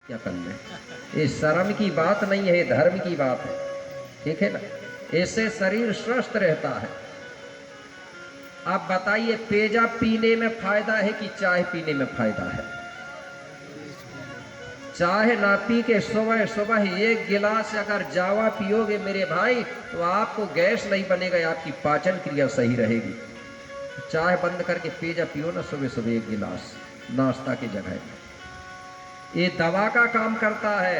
क्या करना है, ये शर्म की बात नहीं है, धर्म की बात है, ठीक है ना। इससे शरीर स्वस्थ रहता है। आप बताइए पेजा पीने में फायदा है कि चाय पीने में फायदा है? चाय ना पी के सुबह सुबह एक गिलास अगर जावा पियोगे मेरे भाई, तो आपको गैस नहीं बनेगा, आपकी पाचन क्रिया सही रहेगी। चाय बंद करके पेजा पियो ना सुबह सुबह एक गिलास, नाश्ता की जगह। ये दवा का काम करता है।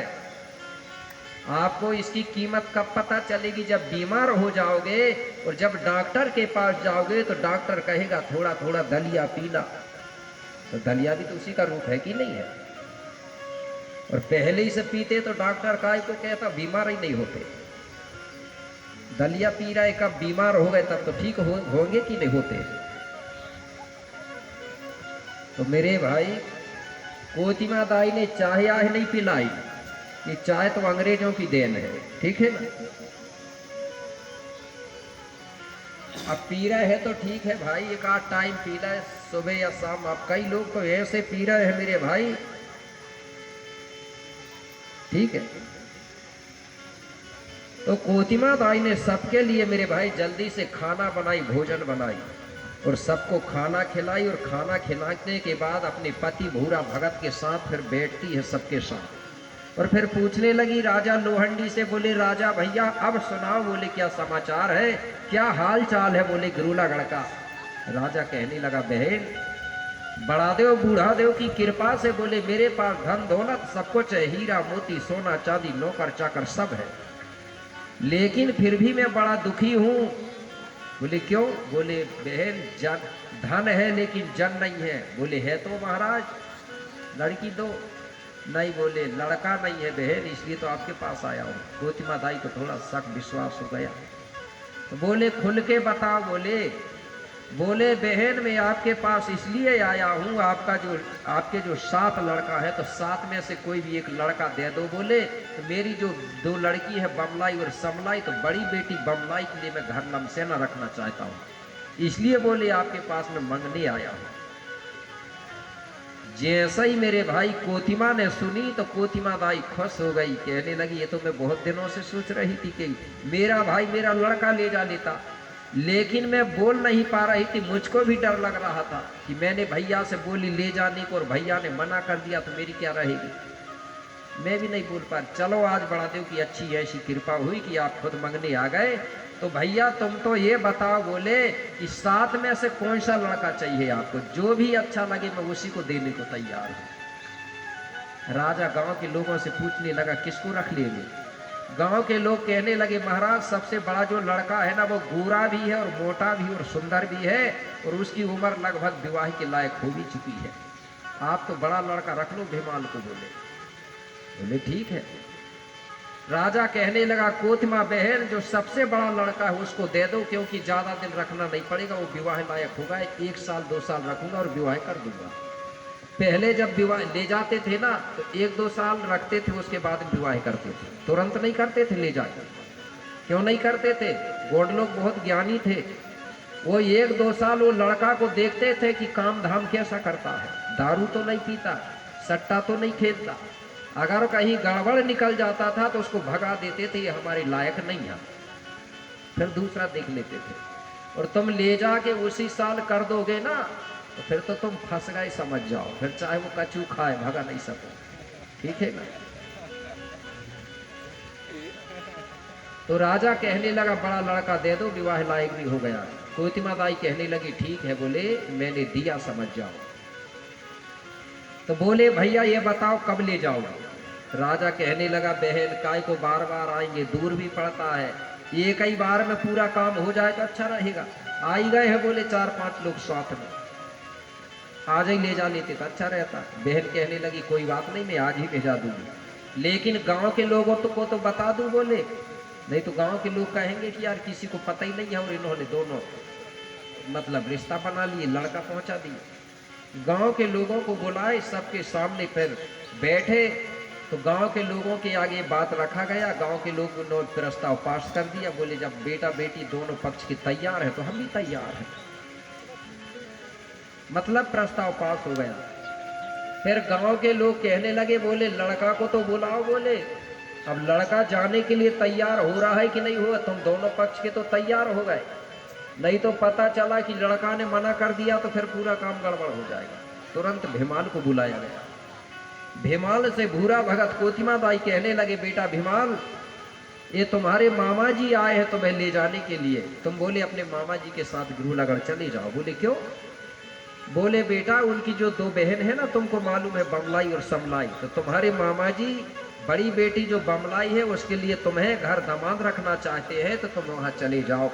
आपको इसकी कीमत कब पता चलेगी? जब बीमार हो जाओगे और जब डॉक्टर के पास जाओगे तो डॉक्टर कहेगा थोड़ा थोड़ा दलिया पीना। तो दलिया भी तो उसी का रूप है कि नहीं है? और पहले ही से पीते तो डॉक्टर काय को कहता बीमार ही नहीं होते। दलिया पी रहे, कब बीमार हो गए तब तो ठीक होंगे कि नहीं होते। तो मेरे भाई कोतिमा दाई ने चाय आह नहीं पिलाई, ये चाय तो अंग्रेजों की देन है, ठीक है ना। अब पी रहे हैं तो ठीक है भाई, एक आध टाइम पी रहे सुबह या शाम। अब कई लोग तो ऐसे पी रहे हैं मेरे भाई, ठीक है। तो कोतिमा दाई ने सबके लिए मेरे भाई जल्दी से खाना बनाई, भोजन बनाई और सबको खाना खिलाई। और खाना खिलाने के बाद अपने पति भूरा भगत के साथ फिर बैठती है सबके साथ और फिर पूछने लगी राजा लोहंडी से। बोले राजा भैया अब सुनाओ। बोले क्या समाचार है, क्या हाल चाल है? बोले गुरुलागढ़ का। राजा कहने लगा बहन बड़ा देव बूढ़ा देव की कृपा से बोले मेरे पास धन दौलत सब कुछ है, हीरा मोती सोना चांदी नौकर चाकर सब है, लेकिन फिर भी मैं बड़ा दुखी हूं। बोले क्यों? बोले बहन जन धन है लेकिन जन नहीं है। बोले है तो महाराज लड़की दो। नहीं। बोले लड़का नहीं है बहन, इसलिए तो आपके पास आया हूँ। कोतिमा दाई को थोड़ा शक विश्वास हो गया। तो बोले खुल के बताओ। बोले बहन मैं आपके पास इसलिए आया हूँ, आपके जो 7 लड़का है तो 7 में से कोई भी एक लड़का दे दो। बोले तो मेरी जो 2 लड़की है बमलाई और समलाई, तो बड़ी बेटी बमलाई के लिए मैं घर लमसेना रखना चाहता हूँ, इसलिए बोले आपके पास मैं मंगने आया हूँ। जैसा ही मेरे भाई कोतिमा ने सुनी तो कोतिमा दाई खुश हो गई, कहने लगी ये तो मैं बहुत दिनों से सोच रही थी कि मेरा भाई मेरा लड़का ले जा लेता, लेकिन मैं बोल नहीं पा रही थी। मुझको भी डर लग रहा था कि मैंने भैया से बोली ले जाने को और भैया ने मना कर दिया तो मेरी क्या रहेगी। मैं भी नहीं बोल पा रही। चलो आज बड़ा देव की अच्छी ऐसी कृपा हुई कि आप खुद मंगने आ गए। तो भैया तुम तो ये बताओ। बोले कि 7 में से कौन सा लड़का चाहिए आपको? जो भी अच्छा लगे मैं उसी को देने को तैयार हूं। राजा गांव के लोगों से पूछने लगा किसको रख लेंगे? गांव के लोग कहने लगे महाराज सबसे बड़ा जो लड़का है ना वो गोरा भी है और मोटा भी और सुंदर भी है और उसकी उम्र लगभग विवाह के लायक हो भी चुकी है, आप तो बड़ा लड़का रख लो भीमाल को। बोले ठीक है। राजा कहने लगा कोतिमा बहन जो सबसे बड़ा लड़का है उसको दे दो, क्योंकि ज्यादा दिन रखना नहीं पड़ेगा, वो विवाह लायक होगा। 1 साल 2 साल रखूंगा और विवाह कर दूंगा। पहले जब विवाह ले जाते थे ना तो 1-2 साल रखते थे, उसके बाद विवाह करते थे, तुरंत नहीं करते थे ले जाकर। क्यों नहीं करते थे? गोड लोग बहुत ज्ञानी थे, वो 1-2 साल वो लड़का को देखते थे कि काम धाम कैसा करता है, दारू तो नहीं पीता, सट्टा तो नहीं खेलता। अगर कहीं गड़बड़ निकल जाता था तो उसको भगा देते थे, ये हमारे लायक नहीं है, फिर दूसरा देख लेते थे। और तुम ले जाके उसी साल कर दोगे ना तो फिर तो तुम फंस गए समझ जाओ, फिर चाहे वो कचू खाए भगा नहीं सको, ठीक है ना। तो राजा कहने लगा बड़ा लड़का दे दो, विवाह लायक भी हो गया। कोतिमा दाई कहने लगी ठीक है, बोले मैंने दिया समझ जाओ। तो बोले भैया ये बताओ कब ले जाओगे? राजा कहने लगा बहन काय को बार बार आएंगे, दूर भी पड़ता है, एक ही बार में पूरा काम हो जाए तो अच्छा रहेगा। आ ही गए हैं बोले 4-5 लोग साथ में, आज ही ले जा लेते तो अच्छा रहता। बहन कहने लगी कोई बात नहीं मैं आज ही भेजा दूंगी, लेकिन गांव के लोगों को तो बता दूं। बोले नहीं तो गांव के लोग कहेंगे कि यार किसी को पता ही नहीं है और इन्होंने दोनों मतलब रिश्ता बना लिए, लड़का पहुंचा दिया। गांव के लोगों को बुलाए, सबके सामने फिर बैठे तो गांव के लोगों के आगे बात रखा गया। गांव के लोगों ने प्रस्ताव पास कर दिया। बोले जब बेटा बेटी दोनों पक्ष के तैयार है तो हम भी तैयार हैं, मतलब प्रस्ताव पास हो गया। फिर गांव के लोग कहने लगे, बोले लड़का को तो बुलाओ। बोले अब लड़का जाने के लिए तैयार हो रहा है कि नहीं हुआ, तुम दोनों पक्ष के तो तैयार हो गए, नहीं तो पता चला कि लड़का ने मना कर दिया तो फिर पूरा काम गड़बड़ हो जाएगा। तुरंत भीमाल को बुलाया गया। भीमाल से भूरा भगत कोतिमा दाई कहने लगे, बेटा भीमाल, ये तुम्हारे मामा जी आए हैं तुम्हें ले जाने के लिए। तुम बोले अपने मामा जी के साथ गुरुनगर चले जाओ। बोले क्यों? बोले बेटा उनकी जो दो बहन है ना, तुमको मालूम है, बमलाई और समलाई, तो तुम्हारे मामा जी बड़ी बेटी जो बमलाई है उसके लिए तुम्हें घर दामाद रखना चाहते हैं, तो तुम वहां चले जाओ।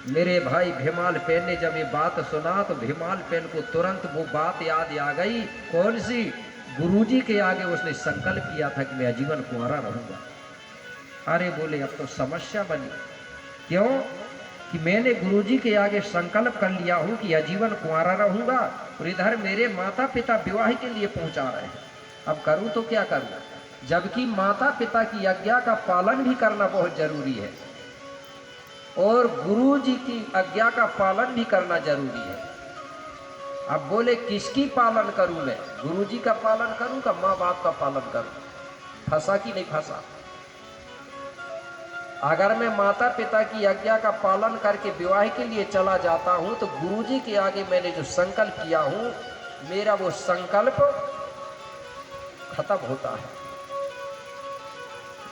मेरे भाई भीमाल पेन ने जब ये बात सुना तो भीमाल पेन को तुरंत वो बात याद आ गई। कौन सी? गुरुजी के आगे उसने संकल्प किया था कि मैं आजीवन कुंवारा रहूंगा। अरे बोले अब तो समस्या बनी। क्यों? कि मैंने गुरुजी के आगे संकल्प कर लिया हूं कि आजीवन कुंवारा रहूंगा, और इधर मेरे माता पिता विवाह के लिए पहुंचा रहे हैं। अब करूं तो क्या करूं, जबकि माता पिता की आज्ञा का पालन भी करना बहुत जरूरी है और गुरुजी की आज्ञा का पालन भी करना जरूरी है। अब बोले किसकी पालन करूं मैं? गुरुजी का पालन करूं का माँ बाप का पालन करूं? फंसा कि नहीं फंसा? अगर मैं माता पिता की आज्ञा का पालन करके विवाह के लिए चला जाता हूं तो गुरुजी के आगे मैंने जो संकल्प किया हूं, मेरा वो संकल्प खत्म होता है।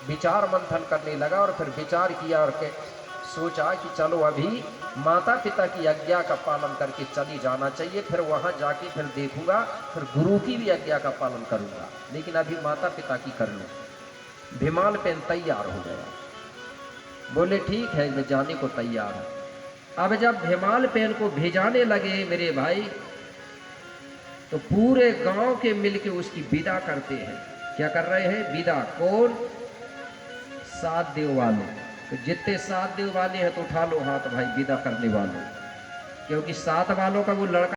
विचार मंथन करने लगा और फिर विचार किया और सोचा कि चलो अभी माता पिता की आज्ञा का पालन करके चली जाना चाहिए, फिर वहां जाके फिर देखूंगा, फिर गुरु की भी आज्ञा का पालन करूंगा, लेकिन अभी माता पिता की कर लूं। भीमाल पेन तैयार हो गया। बोले ठीक है, मैं जाने को तैयार हूं। अब जब भीमाल पेन को भेजाने लगे मेरे भाई, तो पूरे गांव के मिलके उसकी विदा करते हैं। क्या कर रहे हैं? विदा। कौन? सात देव वाले। तो जितने सात देव वाले हैं तो उठा लो हाथ भाई, विदा करने वालों, क्योंकि सात वालों का वो लड़का